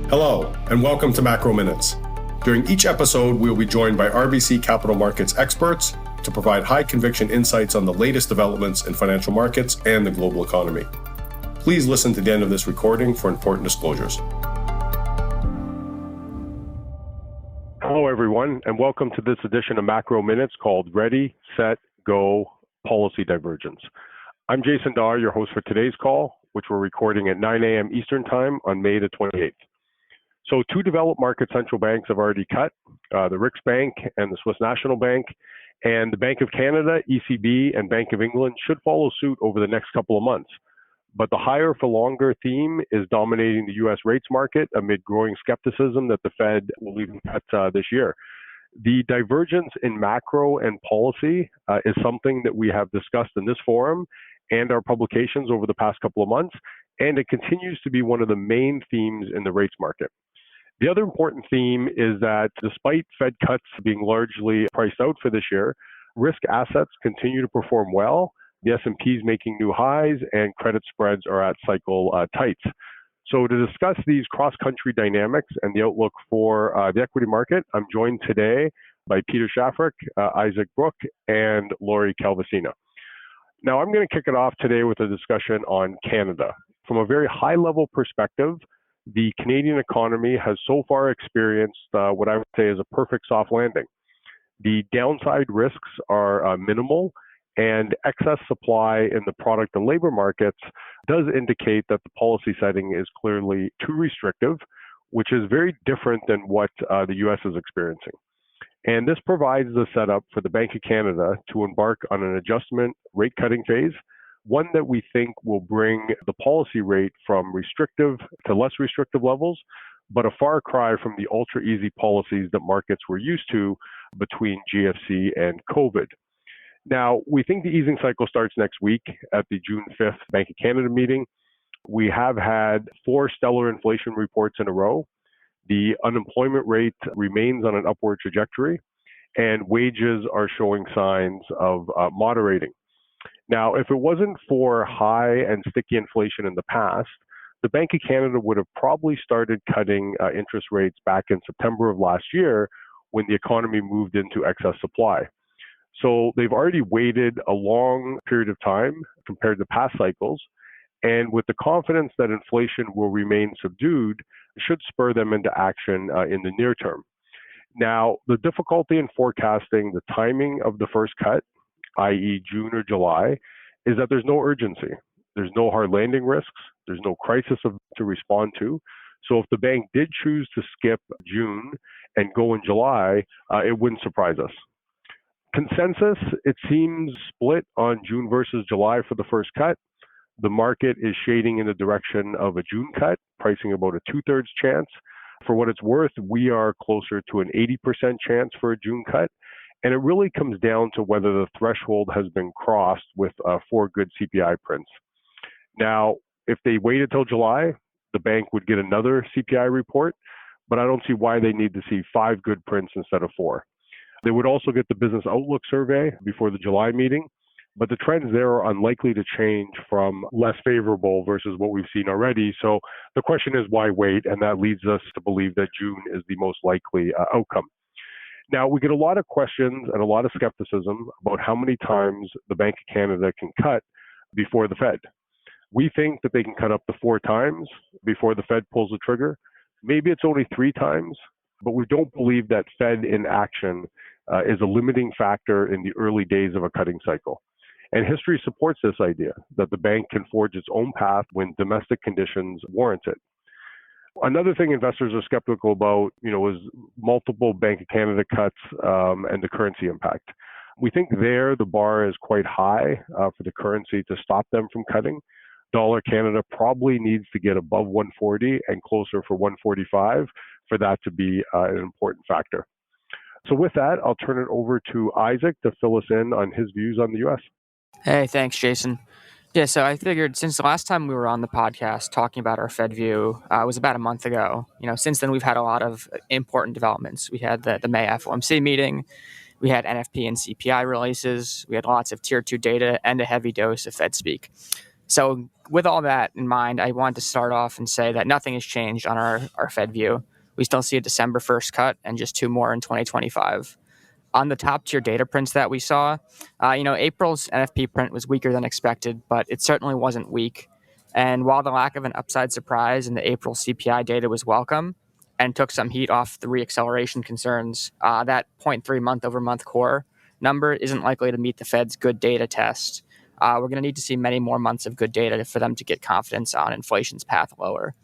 Hello, and welcome to Macro Minutes. During each episode, we will be joined by RBC Capital Markets experts to provide high-conviction insights on the latest developments in financial markets and the global economy. Please listen to the end of this recording for important disclosures. Hello, everyone, and welcome to this edition of Macro Minutes called Ready, Set, Go, Policy Divergence. I'm Jason Daw, your host for today's call, which we're recording at 9 a.m. Eastern Time on May the 28th. So two developed market central banks have already cut, the Riksbank and the Swiss National Bank, and the Bank of Canada, ECB, and Bank of England should follow suit over the next couple of months. But the higher for longer theme is dominating the U.S. rates market amid growing skepticism that the Fed will even cut this year. The divergence in macro and policy is something that we have discussed in this forum and our publications over the past couple of months, and it continues to be one of the main themes in the rates market. The other important theme is that despite Fed cuts being largely priced out for this year, risk assets continue to perform well. The S&P is making new highs and credit spreads are at cycle tights. So to discuss these cross-country dynamics and the outlook for the equity market, I'm joined today by Peter Schaffrik, Izaac, Brook, and Lori Calvasina. Now I'm going to kick it off today with a discussion on Canada. From a very high-level perspective, the Canadian economy has so far experienced what I would say is a perfect soft landing. The downside risks are minimal, and excess supply in the product and labor markets does indicate that the policy setting is clearly too restrictive, which is very different than what the U.S. is experiencing. And this provides the setup for the Bank of Canada to embark on an adjustment rate cutting phase, one that we think will bring the policy rate from restrictive to less restrictive levels, but a far cry from the ultra easy policies that markets were used to between GFC and COVID. Now, we think the easing cycle starts next week at the June 5th Bank of Canada meeting. We have had 4 stellar inflation reports in a row. The unemployment rate remains on an upward trajectory, and wages are showing signs of moderating. Now, if it wasn't for high and sticky inflation in the past, the Bank of Canada would have probably started cutting interest rates back in September of last year when the economy moved into excess supply. So they've already waited a long period of time compared to past cycles, and with the confidence that inflation will remain subdued, it should spur them into action in the near term. Now, the difficulty in forecasting the timing of the first cut, i.e. June or July, is that there's no urgency. There's no hard landing risks. There's no crisis to respond to. So if the bank did choose to skip June and go in July, it wouldn't surprise us. Consensus, it seems split on June versus July for the first cut. The market is shading in the direction of a June cut, pricing about a 2/3 chance. For what it's worth, we are closer to an 80% chance for a June cut. And it really comes down to whether the threshold has been crossed with 4 good CPI prints. Now, if they waited till July, the bank would get another CPI report, but I don't see why they need to see 5 good prints instead of 4. They would also get the business outlook survey before the July meeting, but the trends there are unlikely to change from less favorable versus what we've seen already. So the question is, why wait? And that leads us to believe that June is the most likely outcome. Now, we get a lot of questions and a lot of skepticism about how many times the Bank of Canada can cut before the Fed. We think that they can cut up to 4 times before the Fed pulls the trigger. Maybe it's only 3 times, but we don't believe that Fed inaction is a limiting factor in the early days of a cutting cycle. And history supports this idea that the bank can forge its own path when domestic conditions warrant it. Another thing investors are skeptical about, is multiple Bank of Canada cuts and the currency impact. We think there the bar is quite high for the currency to stop them from cutting. Dollar Canada probably needs to get above 140 and closer for 145 for that to be an important factor. So with that, I'll turn it over to Izaac to fill us in on his views on the U.S. Hey, thanks, Jason. Yeah, so I figured since the last time we were on the podcast talking about our Fed view was about a month ago. Since then we've had a lot of important developments. We had the May FOMC meeting, we had NFP and CPI releases, we had lots of Tier 2 data, and a heavy dose of Fed speak. So with all that in mind, I wanted to start off and say that nothing has changed on our Fed view. We still see a December 1st cut and just 2 more in 2025. On the top tier data prints that we saw, April's NFP print was weaker than expected, but it certainly wasn't weak. And while the lack of an upside surprise in the April CPI data was welcome and took some heat off the reacceleration concerns, that zero 0.3 month over month core number isn't likely to meet the Fed's good data test. We're going to need to see many more months of good data for them to get confidence on inflation's path lower.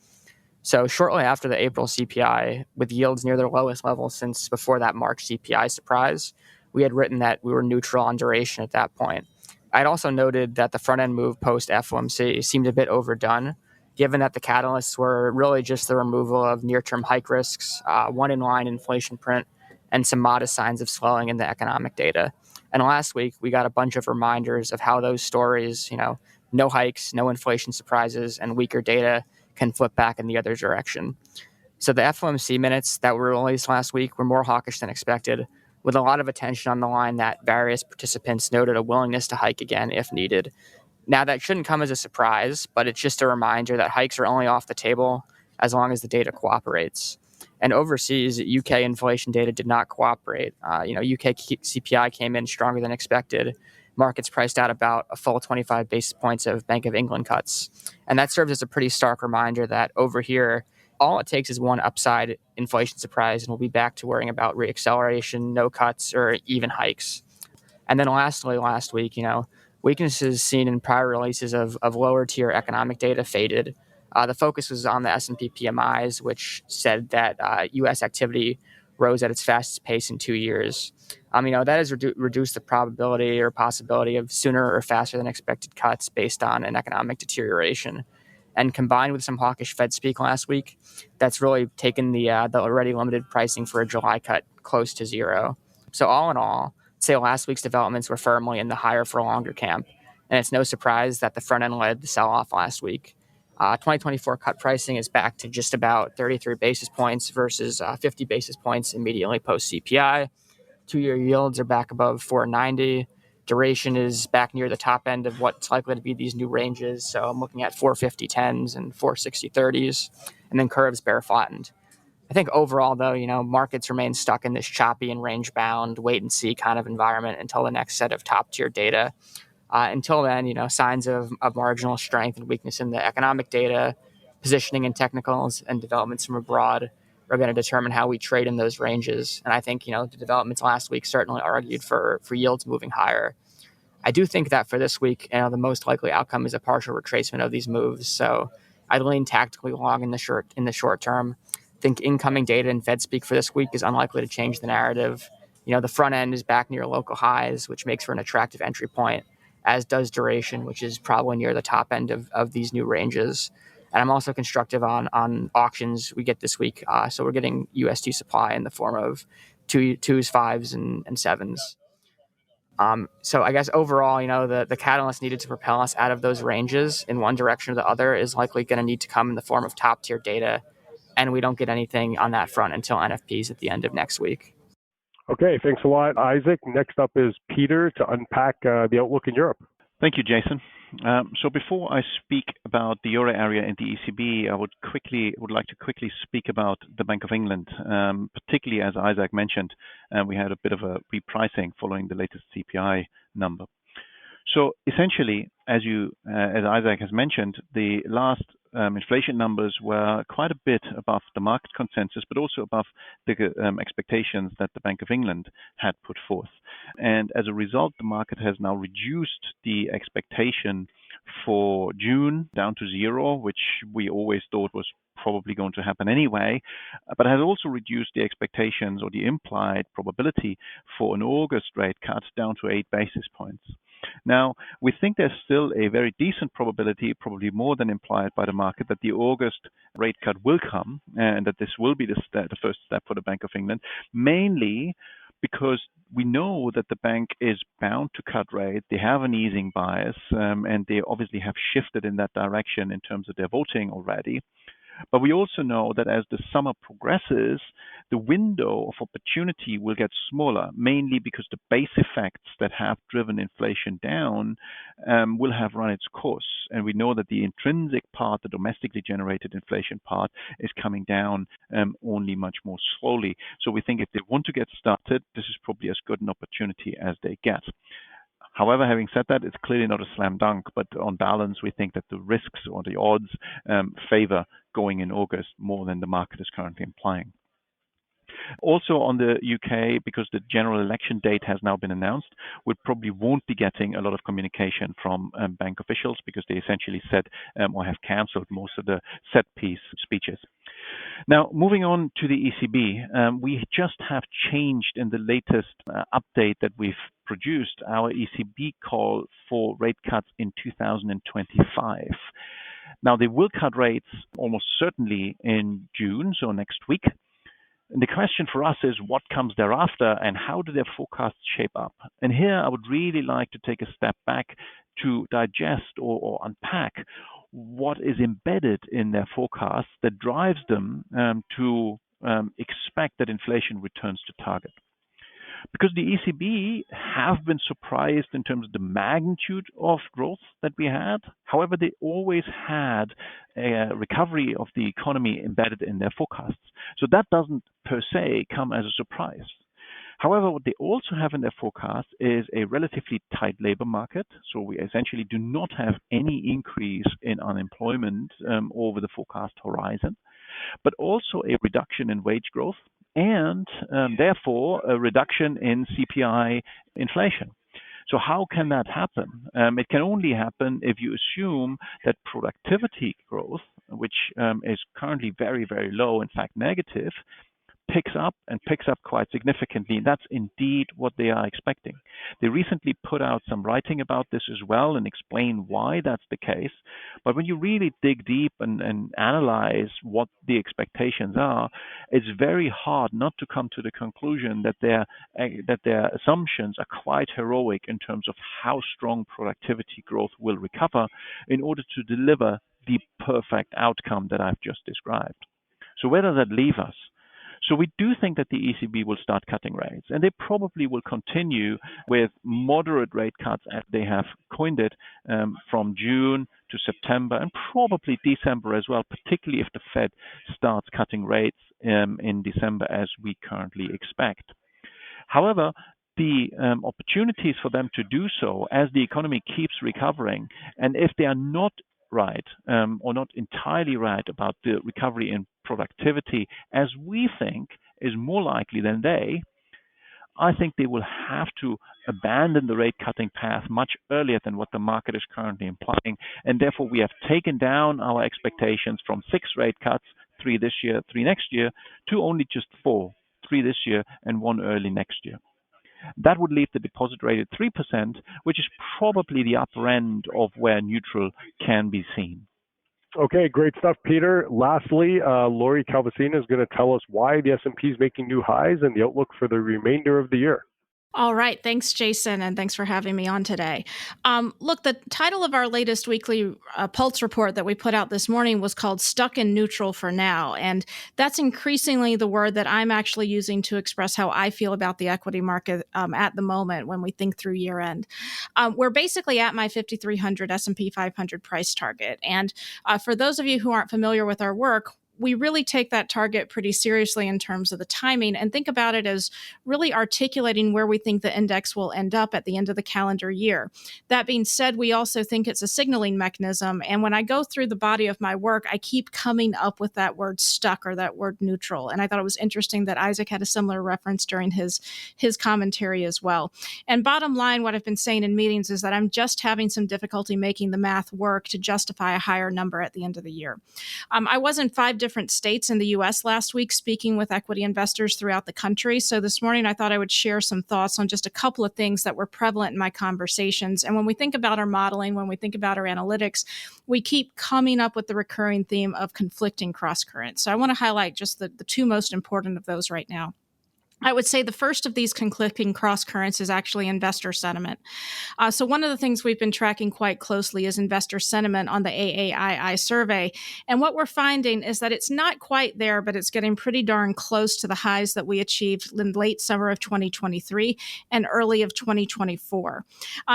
So shortly after the April CPI, with yields near their lowest level since before that March CPI surprise, we had written that we were neutral on duration at that point. I'd also noted that the front-end move post-FOMC seemed a bit overdone, given that the catalysts were really just the removal of near-term hike risks, one in-line inflation print, and some modest signs of slowing in the economic data. And last week, we got a bunch of reminders of how those stories, no hikes, no inflation surprises, and weaker data can flip back in the other direction. So the FOMC minutes that were released last week were more hawkish than expected, with a lot of attention on the line that various participants noted a willingness to hike again if needed. Now, that shouldn't come as a surprise, but it's just a reminder that hikes are only off the table as long as the data cooperates. And overseas, UK inflation data did not cooperate. UK CPI came in stronger than expected. Markets priced out about a full 25 basis points of Bank of England cuts. And that serves as a pretty stark reminder that over here, all it takes is one upside inflation surprise, and we'll be back to worrying about reacceleration, no cuts, or even hikes. And then lastly, last week, weaknesses seen in prior releases of lower tier economic data faded. The focus was on the S&P PMIs, which said that U.S. activity rose at its fastest pace in 2 years. That has reduced the probability or possibility of sooner or faster than expected cuts based on an economic deterioration. And combined with some hawkish Fed speak last week, that's really taken the already limited pricing for a July cut close to zero. So all in all, I'd say last week's developments were firmly in the higher for longer camp. And it's no surprise that the front end led the sell-off last week. 2024 cut pricing is back to just about 33 basis points versus 50 basis points immediately post-CPI. 2-year yields are back above 490. Duration is back near the top end of what's likely to be these new ranges. So I'm looking at 450 10s and 460 30s, and then curves bear flattened. I think overall, though, markets remain stuck in this choppy and range-bound wait-and-see kind of environment until the next set of top-tier data. Until then, signs of marginal strength and weakness in the economic data, positioning in technicals, and developments from abroad are going to determine how we trade in those ranges. And I think, the developments last week certainly argued for yields moving higher. I do think that for this week, the most likely outcome is a partial retracement of these moves. So I'd lean tactically long in the short term. I think incoming data and Fed speak for this week is unlikely to change the narrative. The front end is back near local highs, which makes for an attractive entry point, as does duration, which is probably near the top end of these new ranges. And I'm also constructive on auctions we get this week. So we're getting UST supply in the form of twos, fives, and sevens. So I guess overall, the catalyst needed to propel us out of those ranges in one direction or the other is likely going to need to come in the form of top tier data. And we don't get anything on that front until NFPs at the end of next week. Okay, thanks a lot, Izaac. Next up is Peter to unpack the outlook in Europe. Thank you, Jason. So before I speak about the euro area and the ECB, I would like to quickly speak about the Bank of England, particularly as Izaac mentioned, we had a bit of a repricing following the latest CPI number. So essentially, as Izaac has mentioned, the last inflation numbers were quite a bit above the market consensus, but also above the expectations that the Bank of England had put forth. And as a result, the market has now reduced the expectation for June down to zero, which we always thought was probably going to happen anyway, but has also reduced the expectations or the implied probability for an August rate cut down to 8 basis points. Now, we think there's still a very decent probability, probably more than implied by the market, that the August rate cut will come and that this will be the first step for the Bank of England, mainly because we know that the bank is bound to cut rate. They have an easing bias, and they obviously have shifted in that direction in terms of their voting already. But we also know that as the summer progresses, the window of opportunity will get smaller, mainly because the base effects that have driven inflation down will have run its course. And we know that the intrinsic part, the domestically generated inflation part, is coming down only much more slowly. So we think if they want to get started, this is probably as good an opportunity as they get. However, having said that, it's clearly not a slam dunk, but on balance, we think that the risks or the odds favor going in August more than the market is currently implying. Also on the UK, because the general election date has now been announced, we probably won't be getting a lot of communication from bank officials because they essentially said or have cancelled most of the set piece speeches. Now, moving on to the ECB, we just have changed in the latest update that we've produced our ECB call for rate cuts in 2025. Now, they will cut rates almost certainly in June, so next week. And the question for us is what comes thereafter and how do their forecasts shape up? And here I would really like to take a step back to digest or unpack what is embedded in their forecasts that drives them to expect that inflation returns to target. Because the ECB have been surprised in terms of the magnitude of growth that we had. However, they always had a recovery of the economy embedded in their forecasts. So that doesn't per se come as a surprise. However, what they also have in their forecast is a relatively tight labor market. So we essentially do not have any increase in unemployment over the forecast horizon, but also a reduction in wage growth and therefore a reduction in CPI inflation. So how can that happen? It can only happen if you assume that productivity growth, which is currently very, very low, in fact negative, picks up quite significantly. And that's indeed what they are expecting. They recently put out some writing about this as well and explain why that's the case. But when you really dig deep and analyze what the expectations are, it's very hard not to come to the conclusion that their assumptions are quite heroic in terms of how strong productivity growth will recover in order to deliver the perfect outcome that I've just described. So where does that leave us? So we do think that the ECB will start cutting rates, and they probably will continue with moderate rate cuts as they have coined it from June to September and probably December as well, particularly if the Fed starts cutting rates in December as we currently expect. However, the opportunities for them to do so as the economy keeps recovering, and if they are not right or not entirely right about the recovery in productivity, as we think is more likely than I think they will have to abandon the rate cutting path much earlier than what the market is currently implying. And therefore, we have taken down our expectations from 6 rate cuts, 3 this year, 3 next year, to only just 4, 3 this year and 1 early next year. That would leave the deposit rate at 3%, which is probably the upper end of where neutral can be seen. Okay, great stuff, Peter. Lastly, Lori Calvasina is going to tell us why the S&P is making new highs and the outlook for the remainder of the year. All right. Thanks, Jason, and thanks for having me on today. Look, the title of our latest weekly Pulse report that we put out this morning was called Stuck in Neutral for Now, and that's increasingly the word that I'm actually using to express how I feel about the equity market at the moment when we think through year end. We're basically at my 5,300 S&P 500 price target, and for those of you who aren't familiar with our work, we really take that target pretty seriously in terms of the timing and think about it as really articulating where we think the index will end up at the end of the calendar year. That being said, we also think it's a signaling mechanism. And when I go through the body of my work, I keep coming up with that word stuck or that word neutral. And I thought it was interesting that Izaac had a similar reference during his commentary as well. And bottom line, what I've been saying in meetings is that I'm just having some difficulty making the math work to justify a higher number at the end of the year. I was in 5 different states in the U.S. last week speaking with equity investors throughout the country. So this morning, I thought I would share some thoughts on just a couple of things that were prevalent in my conversations. And when we think about our modeling, when we think about our analytics, we keep coming up with the recurring theme of conflicting cross currents. So I want to highlight just the 2 most important of those right now. I would say the first of these conflicting cross currents is actually investor sentiment. So one of the things we've been tracking quite closely is investor sentiment on the AAII survey. And what we're finding is that it's not quite there, but it's getting pretty darn close to the highs that we achieved in late summer of 2023 and early of 2024.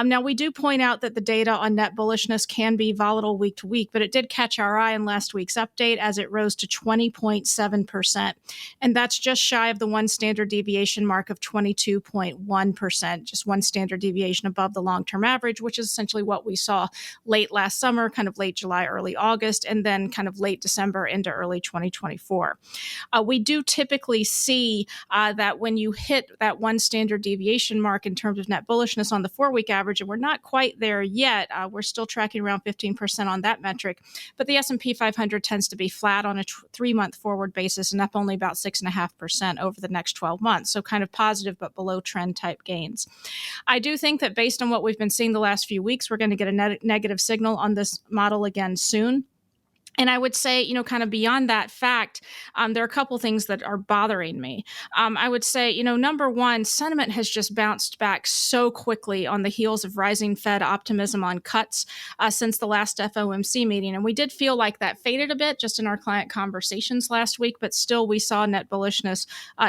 Now, we do point out that the data on net bullishness can be volatile week to week, but it did catch our eye in last week's update as it rose to 20.7%. And that's just shy of the one standard deviation mark of 22.1%, just one standard deviation above the long-term average, which is essentially what we saw late last summer, kind of late July, early August, and then kind of late December into early 2024. We do typically see that when you hit that one standard deviation mark in terms of net bullishness on the 4-week average, and we're not quite there yet, we're still tracking around 15% on that metric, but the S&P 500 tends to be flat on a 3-month forward basis and up only about 6.5% over the next 12 months. So kind of positive, but below trend type gains. I do think that based on what we've been seeing the last few weeks, we're going to get a negative signal on this model again soon. And I would say, kind of beyond that fact, there are a couple things that are bothering me. I would say, number one, sentiment has just bounced back so quickly on the heels of rising Fed optimism on cuts since the last FOMC meeting. And we did feel like that faded a bit just in our client conversations last week, but still we saw net bullishness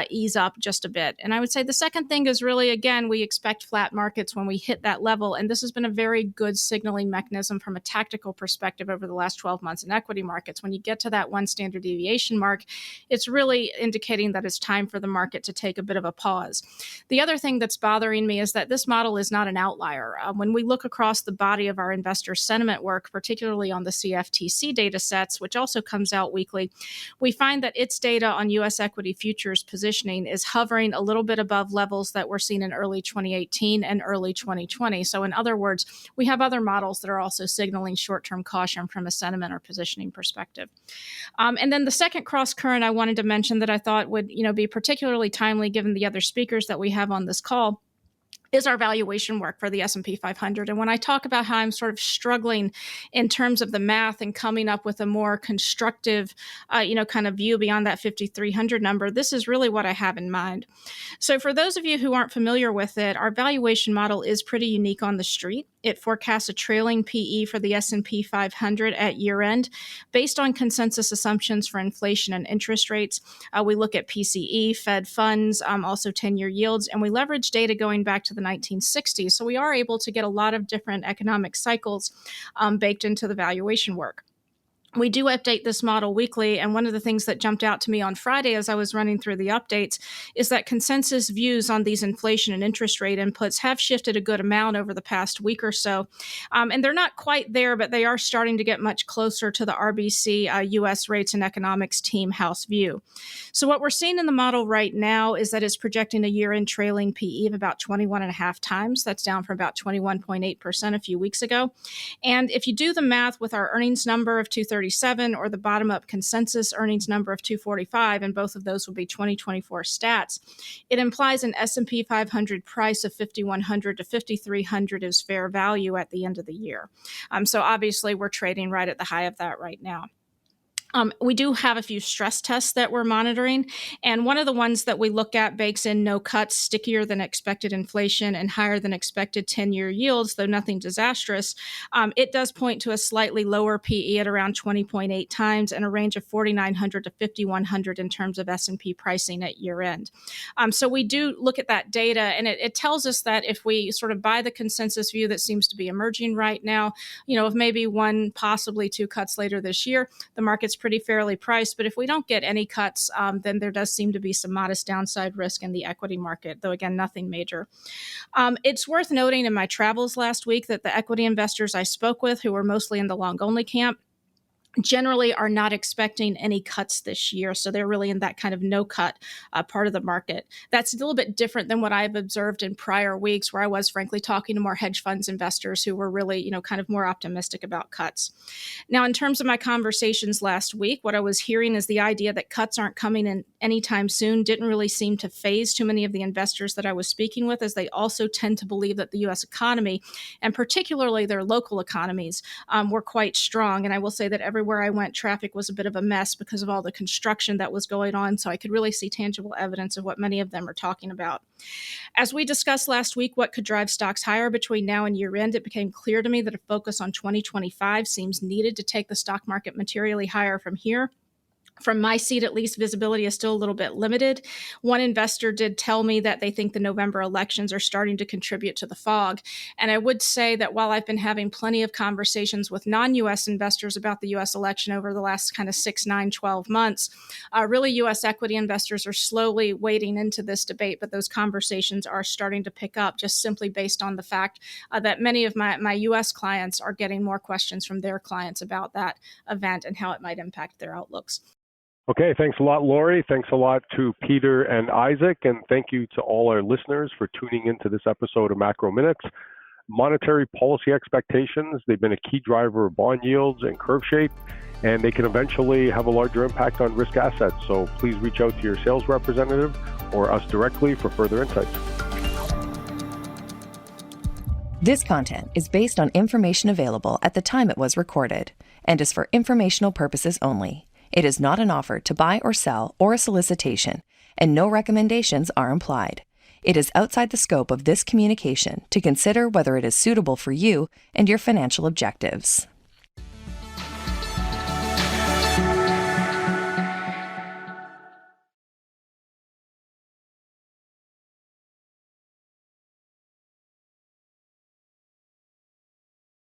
ease up just a bit. And I would say the second thing is really, again, we expect flat markets when we hit that level. And this has been a very good signaling mechanism from a tactical perspective over the last 12 months in equity markets. When you get to that one standard deviation mark, it's really indicating that it's time for the market to take a bit of a pause. The other thing that's bothering me is that this model is not an outlier. When we look across the body of our investor sentiment work, particularly on the CFTC data sets, which also comes out weekly, we find that its data on U.S. equity futures positioning is hovering a little bit above levels that were seen in early 2018 and early 2020. So in other words, we have other models that are also signaling short-term caution from a sentiment or positioning perspective. And then the second cross current I wanted to mention that I thought would, be particularly timely given the other speakers that we have on this call is our valuation work for the S&P 500. And when I talk about how I'm sort of struggling in terms of the math and coming up with a more constructive, kind of view beyond that 5,300 number, this is really what I have in mind. So for those of you who aren't familiar with it, our valuation model is pretty unique on the street. It forecasts a trailing PE for the S&P 500 at year end based on consensus assumptions for inflation and interest rates. We look at PCE, Fed funds, also 10-year yields, and we leverage data going back to the 1960s. So we are able to get a lot of different economic cycles baked into the valuation work. We do update this model weekly, and one of the things that jumped out to me on Friday as I was running through the updates is that consensus views on these inflation and interest rate inputs have shifted a good amount over the past week or so. And they're not quite there, but they are starting to get much closer to the RBC U.S. Rates and Economics Team House view. So what we're seeing in the model right now is that it's projecting a year-end trailing PE of about 21.5 times. That's down from about 21.8% a few weeks ago. And if you do the math with our earnings number of 237 or the bottom-up consensus earnings number of 245, and both of those will be 2024 stats, it implies an S&P 500 price of 5,100 to 5,300 is fair value at the end of the year. So obviously we're trading right at the high of that right now. We do have a few stress tests that we're monitoring, and one of the ones that we look at bakes in no cuts, stickier than expected inflation, and higher than expected 10-year yields, though nothing disastrous. It does point to a slightly lower PE at around 20.8 times and a range of 4,900 to 5,100 in terms of S&P pricing at year end. So we do look at that data, and it tells us that if we sort of buy the consensus view that seems to be emerging right now, of maybe one, possibly two cuts later this year, the market's pretty fairly priced. But if we don't get any cuts, then there does seem to be some modest downside risk in the equity market, though again, nothing major. It's worth noting in my travels last week that the equity investors I spoke with, who were mostly in the long-only camp, generally are not expecting any cuts this year. So they're really in that kind of no cut part of the market. That's a little bit different than what I've observed in prior weeks, where I was frankly talking to more hedge funds investors who were really, kind of more optimistic about cuts. Now, in terms of my conversations last week, what I was hearing is the idea that cuts aren't coming in anytime soon didn't really seem to faze too many of the investors that I was speaking with, as they also tend to believe that the U.S. economy, and particularly their local economies, were quite strong. And I will say that everyone everywhere I went, traffic was a bit of a mess because of all the construction that was going on. So I could really see tangible evidence of what many of them are talking about. As we discussed last week, what could drive stocks higher between now and year end, it became clear to me that a focus on 2025 seems needed to take the stock market materially higher from here. From my seat, at least, visibility is still a little bit limited. One investor did tell me that they think the November elections are starting to contribute to the fog. And I would say that while I've been having plenty of conversations with non-U.S. investors about the U.S. election over the last kind of 6, 9, 12 months, really U.S. equity investors are slowly wading into this debate, but those conversations are starting to pick up just simply based on the fact that many of my U.S. clients are getting more questions from their clients about that event and how it might impact their outlooks. Okay, thanks a lot, Lori. Thanks a lot to Peter and Izaac, and thank you to all our listeners for tuning into this episode of Macro Minutes. Monetary policy expectations, they've been a key driver of bond yields and curve shape, and they can eventually have a larger impact on risk assets. So please reach out to your sales representative or us directly for further insights. This content is based on information available at the time it was recorded and is for informational purposes only. It is not an offer to buy or sell or a solicitation, and no recommendations are implied. It is outside the scope of this communication to consider whether it is suitable for you and your financial objectives.